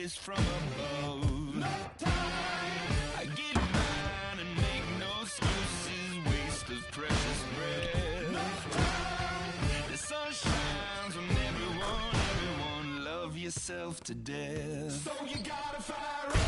this from above. No time. I get mine and make no excuses. Waste of precious breath. No time. The sun shines on everyone. Love yourself to death. So you gotta fire up.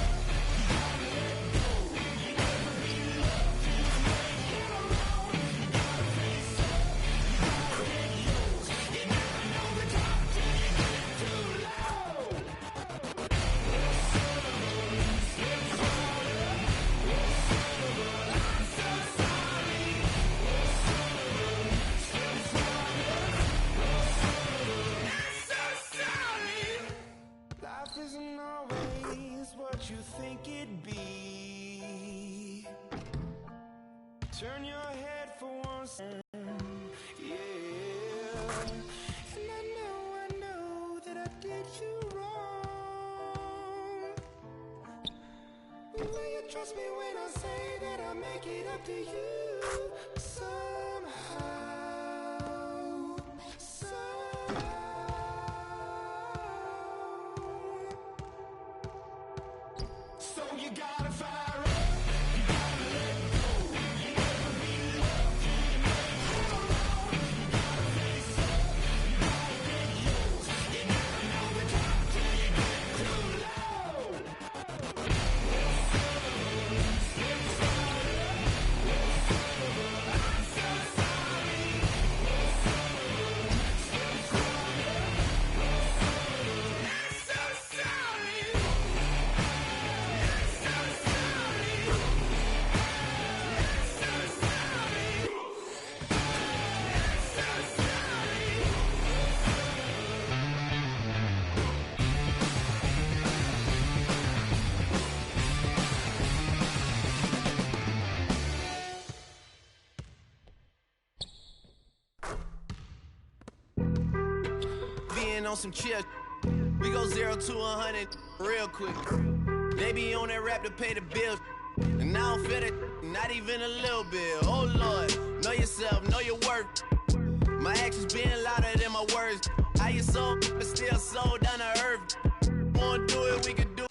Isn't always what you think it'd be. Turn your head for once, yeah. And I know that I did you wrong. But will you trust me when I say that I'll make it up to you somehow? So you gotta fire up. You gotta let go. You never be loved. You never wrong. You gotta face up. You gotta get yours. You never know the top till you get too low. I'm so sorry. I'm so sorry. Being on some chill, we go 0 to 100 real quick. They be on that rap to pay the bills, and I don't feel it, not even a little bit. Oh Lord, know yourself, know your worth. My actions being louder than my words. How you sold, but still sold down to earth. Wanna do it, we can do it.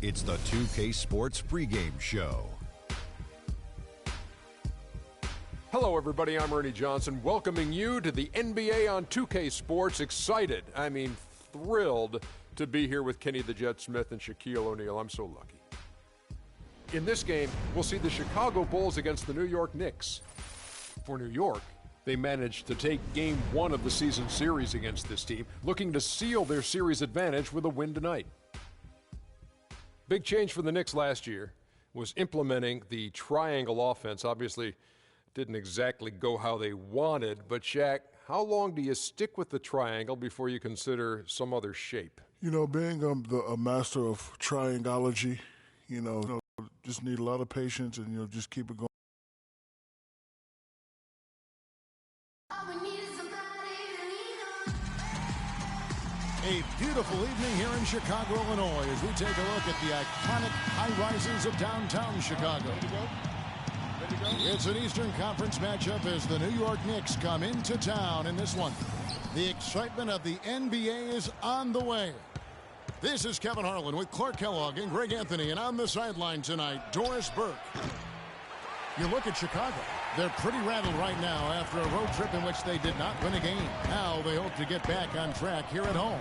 It's the 2K Sports pregame show. Hello, everybody. I'm Ernie Johnson, welcoming you to the NBA on 2K Sports. Excited, thrilled to be here with Kenny the Jet Smith and Shaquille O'Neal. I'm so lucky. In this game, we'll see the Chicago Bulls against the New York Knicks. For New York, they managed to take Game 1 of the season series against this team, looking to seal their series advantage with a win tonight. Big change for the Knicks last year was implementing the triangle offense. Obviously, didn't exactly go how they wanted, but Shaq, how long do you stick with the triangle before you consider some other shape? You know, being a master of triangology, just need a lot of patience and, just keep it going. A beautiful evening here in Chicago, Illinois, as we take a look at the iconic high-rises of downtown Chicago. It's an Eastern Conference matchup as the New York Knicks come into town in this one. The excitement of the NBA is on the way. This is Kevin Harlan with Clark Kellogg and Greg Anthony, and on the sideline tonight, Doris Burke. You look at Chicago. They're pretty rattled right now after a road trip in which they did not win a game. Now they hope to get back on track here at home.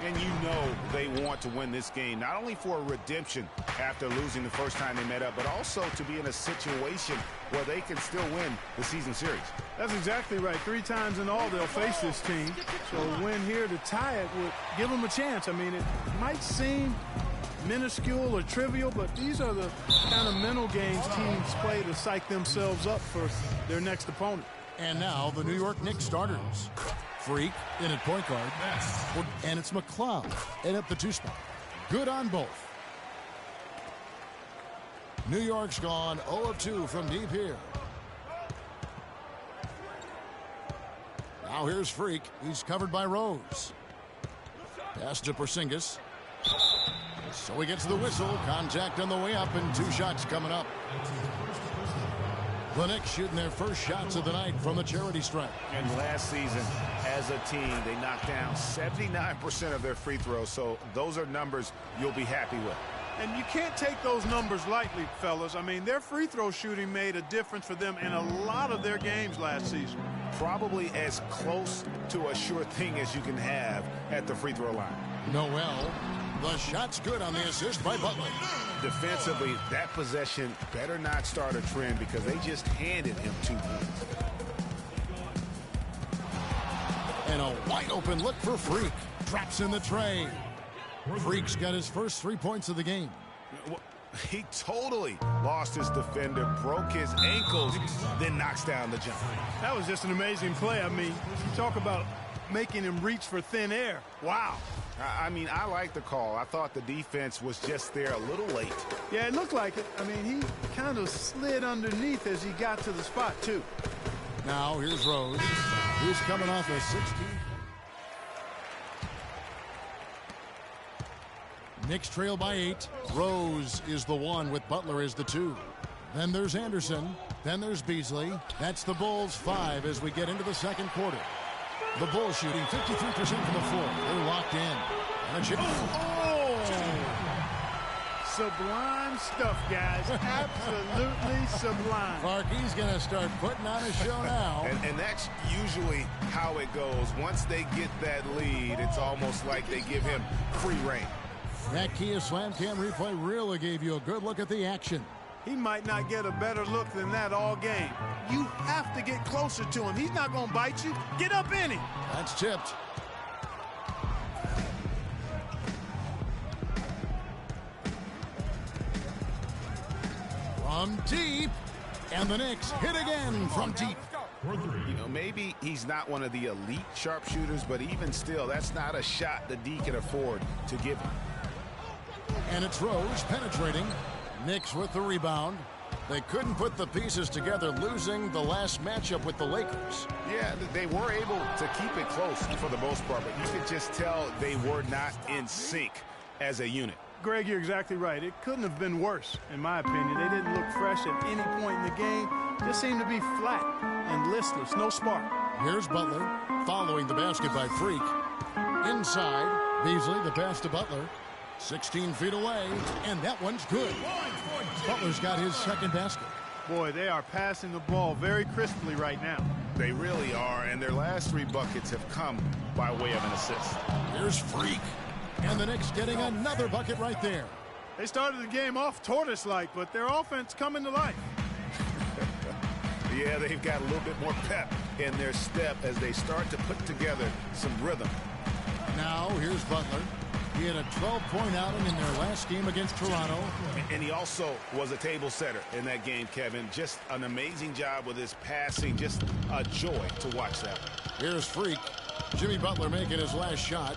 And you know they want to win this game, not only for a redemption after losing the first time they met up, but also to be in a situation where they can still win the season series. That's exactly right. 3 times in all they'll face this team. So a win here to tie it would give them a chance. It might seem minuscule or trivial, but these are the kind of mental games teams play to psych themselves up for their next opponent. And now the New York Knicks starters. Freak in at point guard, and it's McLeod in at the 2 spot. Good on both. New York's gone 0 of 2 from deep here. Now here's Freak. He's covered by Rose. Pass to Porzingis. So he gets the whistle. Contact on the way up, and 2 shots coming up. The Knicks shooting their first shots of the night from the charity stripe. And last season, as a team, they knocked down 79% of their free throws, so those are numbers you'll be happy with. And you can't take those numbers lightly, fellas. Their free throw shooting made a difference for them in a lot of their games last season. Probably as close to a sure thing as you can have at the free throw line. Noel, the shot's good on the assist by Butler. Defensively, that possession better not start a trend because they just handed him 2 points. And a wide open look for Freak. Drops in the tray. Freak's got his first 3 points of the game. He totally lost his defender, broke his ankles, then knocks down the jump. That was just an amazing play. You talk about making him reach for thin air. Wow. I like the call. I thought the defense was just there a little late. Yeah, it looked like it. He kind of slid underneath as he got to the spot, too. Now, here's Rose. He's coming off a 16. Knicks trail by 8. Rose is the 1 with Butler as the 2. Then there's Anderson. Then there's Beasley. That's the Bulls 5 as we get into the second quarter. The Bulls shooting 53% from the floor. They're locked in. And a chip. Sublime stuff, guys. Absolutely sublime. Clark, he's going to start putting on a show now. And that's usually how it goes. Once they get that lead, it's almost like they give him free reign. That Kia Slam Cam replay really gave you a good look at the action. He might not get a better look than that all game. You have to get closer to him. He's not going to bite you. Get up in him. That's tipped. From deep. And the Knicks hit again from deep. Maybe he's not one of the elite sharpshooters, but even still, that's not a shot the D can afford to give him. And it's Rose penetrating. Knicks with the rebound. They couldn't put the pieces together, losing the last matchup with the Lakers. Yeah, they were able to keep it close for the most part, but you could just tell they were not in sync as a unit. Greg, you're exactly right. It couldn't have been worse, in my opinion. They didn't look fresh at any point in the game. Just seemed to be flat and listless, no spark. Here's Butler following the basket by Freak. Inside, Beasley, the pass to Butler. 16 feet away, and that one's good. Butler's got his second basket. Boy, they are passing the ball very crisply right now. They really are, and their last 3 buckets have come by way of an assist. Here's Freak, and the Knicks getting another bucket right there. They started the game off tortoise-like, but their offense coming to life. Yeah, they've got a little bit more pep in their step as they start to put together some rhythm. Now, here's Butler. He had a 12-point outing in their last game against Toronto. And he also was a table setter in that game, Kevin. Just an amazing job with his passing. Just a joy to watch that. Here's Freak. Jimmy Butler making his last shot.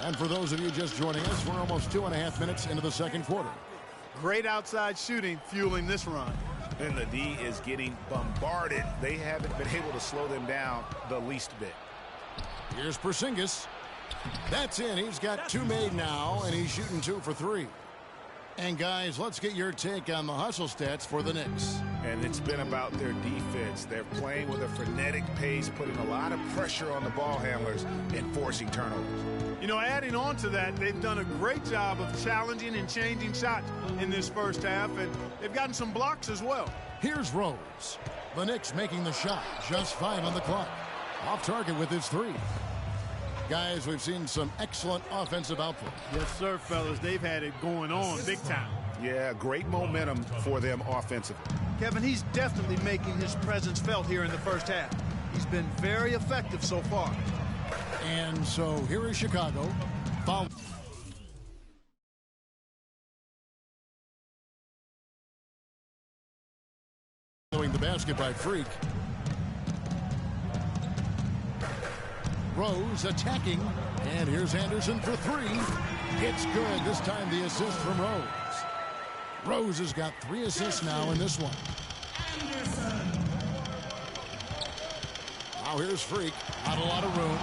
And for those of you just joining us, we're almost 2.5 minutes into the second quarter. Great outside shooting fueling this run. And the D is getting bombarded. They haven't been able to slow them down the least bit. Here's Porzingis. That's in. He's got 2 made now, and he's shooting 2 for 3. And, guys, let's get your take on the hustle stats for the Knicks. And it's been about their defense. They're playing with a frenetic pace, putting a lot of pressure on the ball handlers and forcing turnovers. You know, adding on to that, they've done a great job of challenging and changing shots in this first half, and they've gotten some blocks as well. Here's Rose. The Knicks making the shot. Just 5 on the clock. Off target with his 3. Guys, we've seen some excellent offensive output. Yes, sir, fellas. They've had it going on big time. Yeah, great momentum for them offensively. Kevin, he's definitely making his presence felt here in the first half. He's been very effective so far. And so here is Chicago. Following the basket by Freak. Rose attacking, and here's Anderson for 3. It's good. This time the assist from Rose. Rose has got 3 assists now in this one. Now here's Freak. Not a lot of room.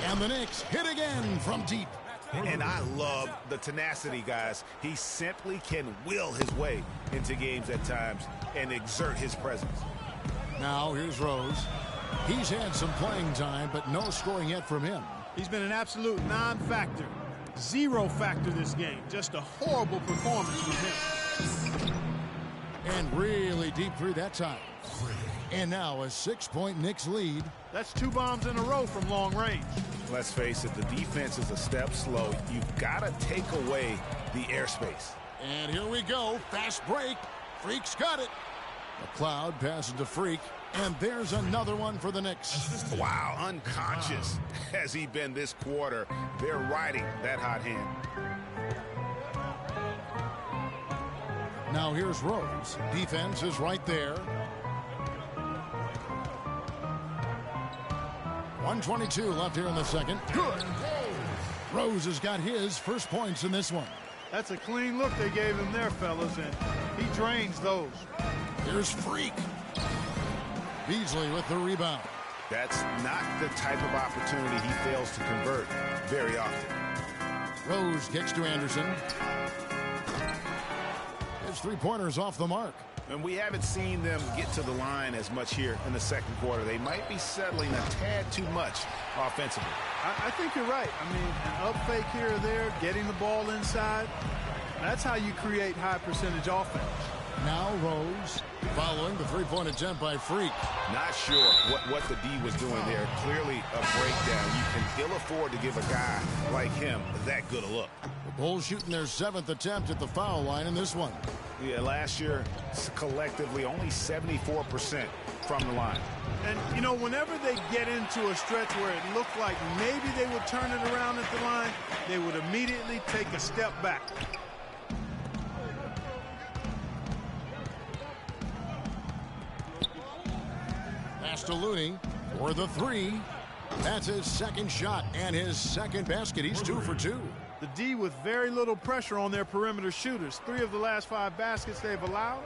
And the Knicks hit again from deep. And I love the tenacity, guys. He simply can will his way into games at times and exert his presence. Now here's Rose. He's had some playing time, but no scoring yet from him. He's been an absolute non-factor. 0 factor this game. Just a horrible performance from him. And really deep 3 that time. And now a 6-point Knicks lead. That's 2 bombs in a row from long range. Let's face it, the defense is a step slow. You've got to take away the airspace. And here we go. Fast break. Freak's got it. McLeod passes to Freak. And there's another one for the Knicks. Wow, unconscious has he been this quarter. They're riding that hot hand. Now here's Rose. Defense is right there. 1:22 left here in the second. Good. Rose has got his first points in this one. That's a clean look they gave him there, fellas, and he drains those. Here's Freak. Beasley with the rebound. That's not the type of opportunity he fails to convert very often. Rose kicks to Anderson. His 3-pointers off the mark. And we haven't seen them get to the line as much here in the second quarter. They might be settling a tad too much offensively. I think you're right. I mean, an up fake here or there, getting the ball inside, that's how you create high percentage offense. Now Rose following the 3-point attempt by Freak. Not sure what the D was doing there. Clearly a breakdown. You can ill afford to give a guy like him that good a look. The Bulls shooting their 7th attempt at the foul line in this one. Yeah, last year collectively only 74% from the line. And, you know, whenever they get into a stretch where it looked like maybe they would turn it around at the line, they would immediately take a step back. Pass to Looney for the 3. That's his second shot and his second basket. He's 2 for 2. The D with very little pressure on their perimeter shooters. 3 of the last 5 baskets they've allowed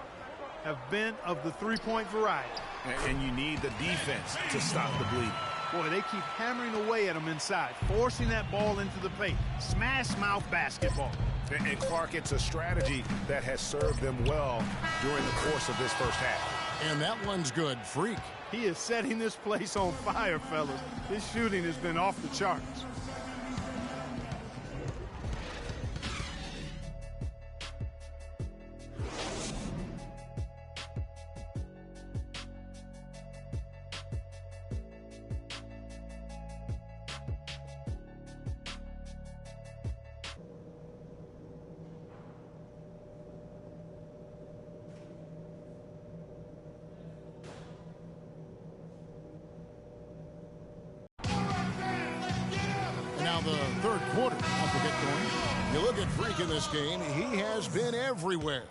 have been of the 3-point variety. And you need the defense to stop the bleeding. Boy, they keep hammering away at them inside, forcing that ball into the paint. Smash mouth basketball. And Clark, it's a strategy that has served them well during the course of this first half. And that one's good. Freak. He is setting this place on fire, fellas. His shooting has been off the charts. Now the third quarter of the get going. You look at Freak in this game, he has been everywhere.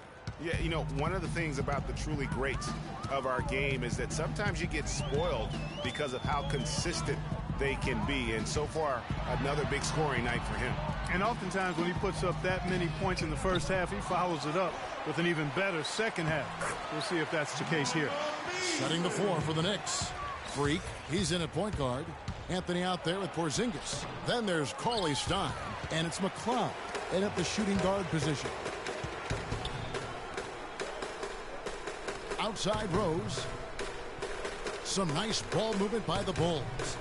Yeah, you know, one of the things about the truly greats of our game is that sometimes you get spoiled because of how consistent they can be. And so far, another big scoring night for him. And oftentimes when he puts up that many points in the first half, he follows it up with an even better second half. We'll see if that's the case here. Setting the floor for the Knicks. Freak, he's in at point guard. Anthony out there with Porzingis. Then there's Cauley Stein, and it's McLeod in at the shooting guard position. Outside Rose. Some nice ball movement by the Bulls.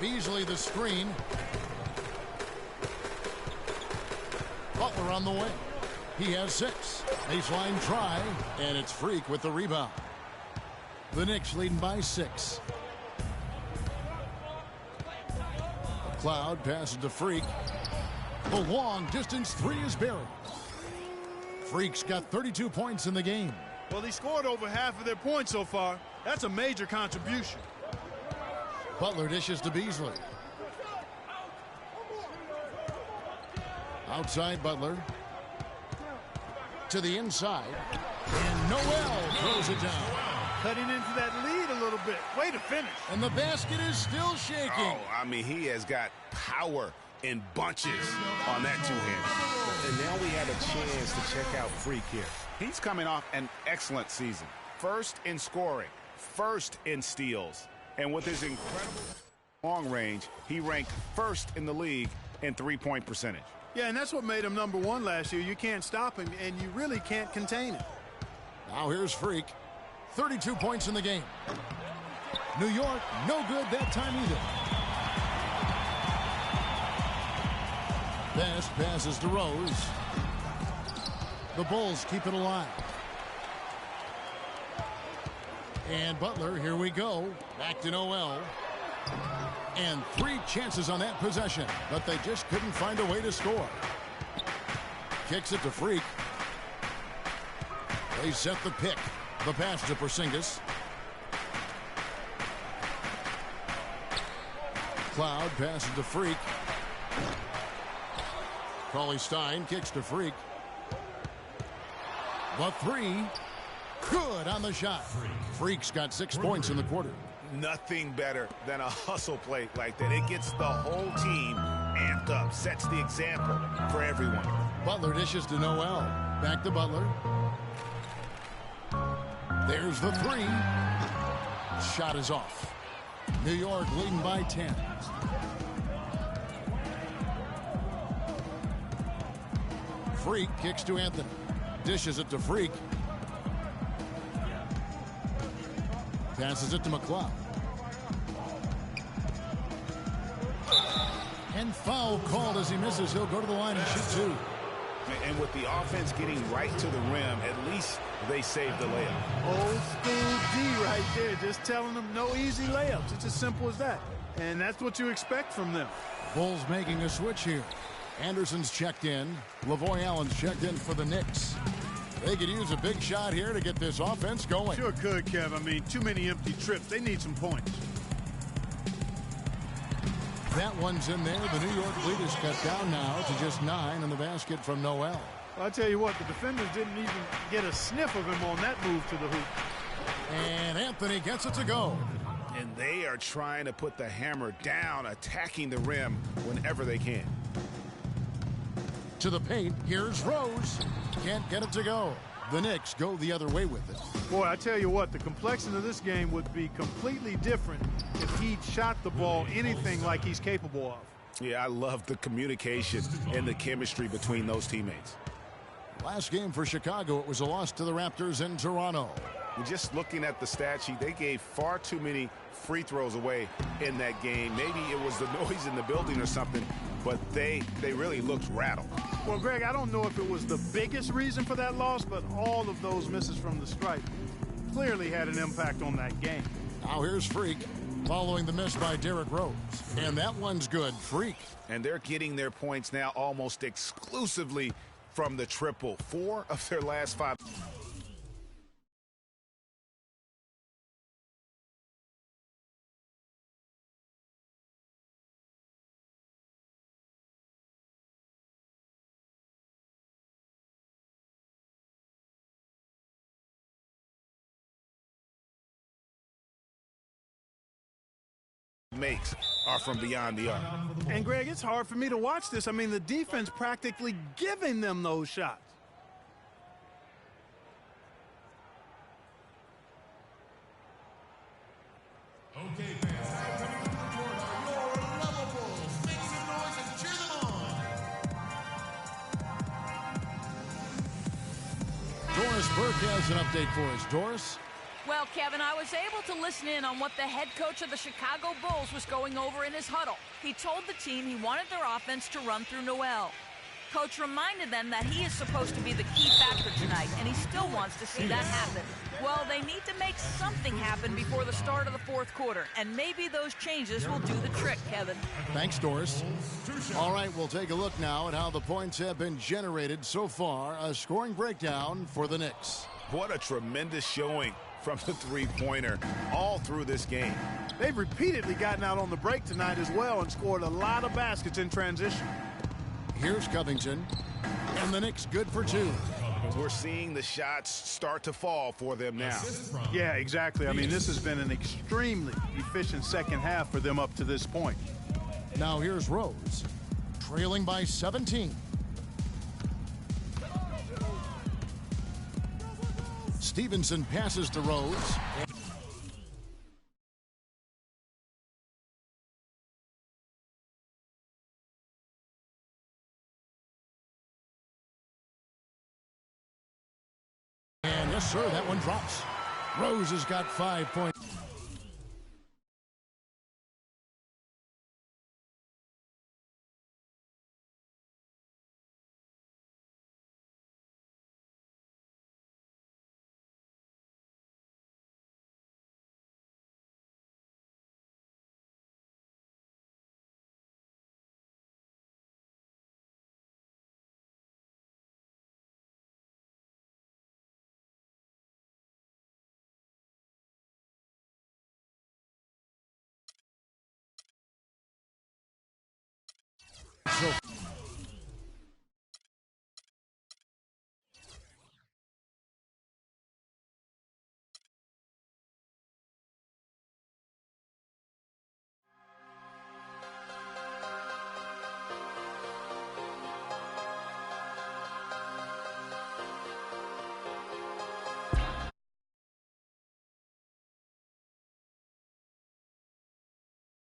Beasley the screen. Butler on the way. He has 6. Baseline try, and it's Freak with the rebound. The Knicks leading by 6. McLeod passes to Freak. The long distance 3 is buried. Freak's got 32 points in the game. Well, he scored over half of their points so far. That's a major contribution. Butler dishes to Beasley. Outside Butler. To the inside. And Noel throws it down. Cutting into that lead a little bit. Way to finish. And the basket is still shaking. Oh, I mean, he has got power in bunches on that two-hand. And now we have a chance to check out Freak here. He's coming off an excellent season. First in scoring, first in steals. And with his incredible long range, he ranked first in the league in three-point percentage. Yeah, and that's what made him number 1 last year. You can't stop him, and you really can't contain him. Now here's Freak. 32 points in the game. New York, no good that time either. Best passes to Rose. The Bulls keep it alive. And Butler, here we go. Back to Noel. And 3 chances on that possession, but they just couldn't find a way to score. Kicks it to Freak. They set the pick. The pass to Porzingis. Cloud passes to Freak. Cauley Stein kicks to Freak. The 3. Good on the shot. Freak's got 6 points in the quarter. Nothing better than a hustle play like that. It gets the whole team amped up, sets the example for everyone. Butler dishes to Noel. Back to Butler. There's the 3. Shot is off. New York leading by 10. Freak kicks to Anthony. Dishes it to Freak. Passes it to McLeod. And foul called as he misses. He'll go to the line and shoot 2. And with the offense getting right to the rim, at least they saved the layup. Old school D right there, just telling them no easy layups. It's as simple as that. And that's what you expect from them. Bulls making a switch here. Anderson's checked in. Lavoy Allen's checked in for the Knicks. They could use a big shot here to get this offense going. Sure could, Kev. I mean, too many empty trips. They need some points. That one's in there. The New York lead is cut down now to just 9 in the basket from Noel. Well, I'll tell you what, the defenders didn't even get a sniff of him on that move to the hoop. And Anthony gets it to go. And they are trying to put the hammer down, attacking the rim whenever they can. To the paint, here's Rose. Can't get it to go. The Knicks go the other way with it. Boy, I tell you what, the complexion of this game would be completely different if he shot the ball anything like he's capable of. Yeah, I love the communication and the chemistry between those teammates. Last game for Chicago, it was a loss to the Raptors in Toronto. Just looking at the stat sheet, they gave far too many free throws away in that game. Maybe it was the noise in the building or something, but they really looked rattled. Well, Greg, I don't know if it was the biggest reason for that loss, but all of those misses from the stripe clearly had an impact on that game. Now here's Freak following the miss by Derrick Rose. And that one's good. Freak. And they're getting their points now almost exclusively from the triple. 4 of their last 5. Makes are from beyond the arc. And Greg, it's hard for me to watch this. I mean, the defense practically giving them those shots. Okay, fans, now coming to the court are your Level Bulls. Make some noise and cheer them on. Doris Burke has an update for us. Doris? Well, Kevin, I was able to listen in on what the head coach of the Chicago Bulls was going over in his huddle. He told the team he wanted their offense to run through Noel. Coach reminded them that he is supposed to be the key factor tonight, and he still wants to see that happen. Well, they need to make something happen before the start of the fourth quarter, and maybe those changes will do the trick, Kevin. Thanks, Doris. All right, we'll take a look now at how the points have been generated so far. A scoring breakdown for the Knicks. What a tremendous showing from the three-pointer all through this game. They've repeatedly gotten out on the break tonight as well and scored a lot of baskets in transition. Here's Covington, and the Knicks good for 2. We're seeing the shots start to fall for them now. Yeah, exactly. I mean, this has been an extremely efficient second half for them up to this point. Now here's Rose, trailing by 17. Stevenson passes to Rose. And yes, sir, that one drops. Rose has got 5 points. So